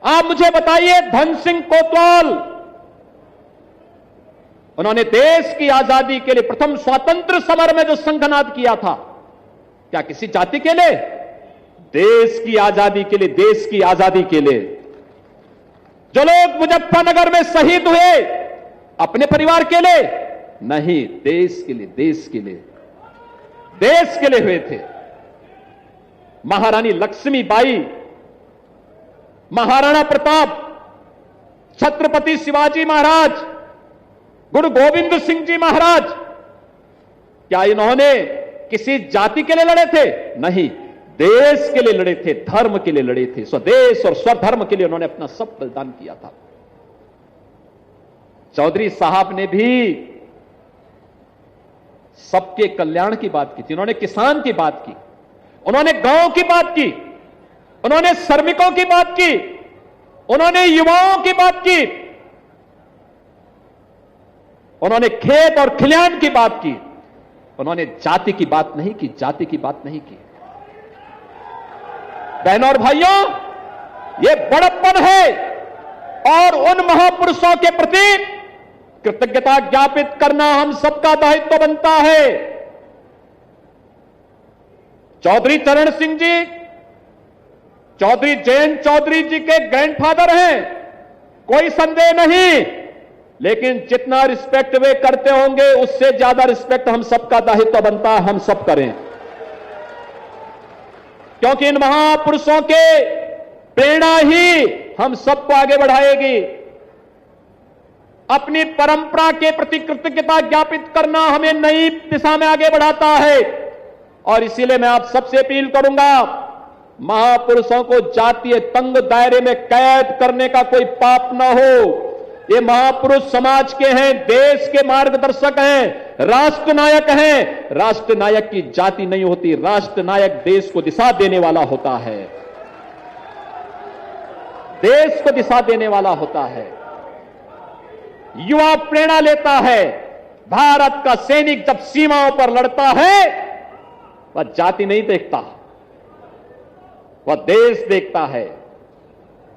आप मुझे बताइए, धन सिंह कोतवाल, उन्होंने देश की आजादी के लिए प्रथम स्वतंत्र समर में जो संघनाद किया था, क्या किसी जाति के लिए? देश की आजादी के लिए, देश की आजादी के लिए। जो लोग मुजफ्फरनगर में शहीद हुए, अपने परिवार के लिए नहीं, देश के लिए, देश के लिए, देश के लिए हुए थे। महारानी लक्ष्मीबाई, महाराणा प्रताप, छत्रपति शिवाजी महाराज, गुरु गोविंद सिंह जी महाराज, क्या इन्होंने किसी जाति के लिए लड़े थे? नहीं, देश के लिए लड़े थे, धर्म के लिए लड़े थे। स्वदेश और स्वधर्म के लिए उन्होंने अपना सब बलिदान किया था। चौधरी साहब ने भी सबके कल्याण की बात की थी, उन्होंने किसान की बात की, उन्होंने गांव की बात की, उन्होंने श्रमिकों की बात की, उन्होंने युवाओं की बात की, उन्होंने खेत और खलिहान की बात की। उन्होंने जाति की बात नहीं की, जाति की बात नहीं की। बहनों और भाइयों, यह बड़प्पन है और उन महापुरुषों के प्रति कृतज्ञता ज्ञापित करना हम सबका दायित्व बनता है। चौधरी चरण सिंह जी, चौधरी जयंत चौधरी जी के ग्रैंडफादर हैं, कोई संदेह नहीं, लेकिन जितना रिस्पेक्ट वे करते होंगे उससे ज्यादा रिस्पेक्ट हम सबका दायित्व बनता है, हम सब करें। क्योंकि इन महापुरुषों के प्रेरणा ही हम सबको आगे बढ़ाएगी। अपनी परंपरा के प्रति कृतज्ञता ज्ञापित करना हमें नई दिशा में आगे बढ़ाता है। और इसीलिए मैं आप सबसे अपील करूंगा, महापुरुषों को जातीय तंग दायरे में कैद करने का कोई पाप ना हो। ये महापुरुष समाज के हैं, देश के मार्गदर्शक हैं, राष्ट्र नायक हैं। राष्ट्र नायक की जाति नहीं होती, राष्ट्र नायक देश को दिशा देने वाला होता है, देश को दिशा देने वाला होता है। युवा प्रेरणा लेता है। भारत का सैनिक जब सीमाओं पर लड़ता है, वह जाति नहीं देखता, वह देश देखता है।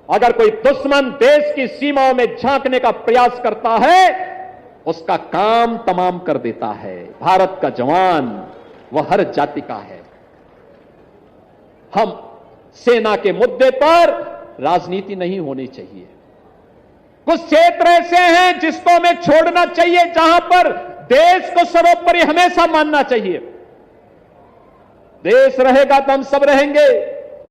अगर कोई दुश्मन देश की सीमाओं में झांकने का प्रयास करता है, उसका काम तमाम कर देता है। भारत का जवान वह हर जाति का है। हम सेना के मुद्दे पर राजनीति नहीं होनी चाहिए। कुछ क्षेत्र ऐसे हैं जिसको हमें छोड़ना चाहिए, जहां पर देश को सर्वोपरि हमेशा मानना चाहिए। देश रहेगा तो हम सब रहेंगे।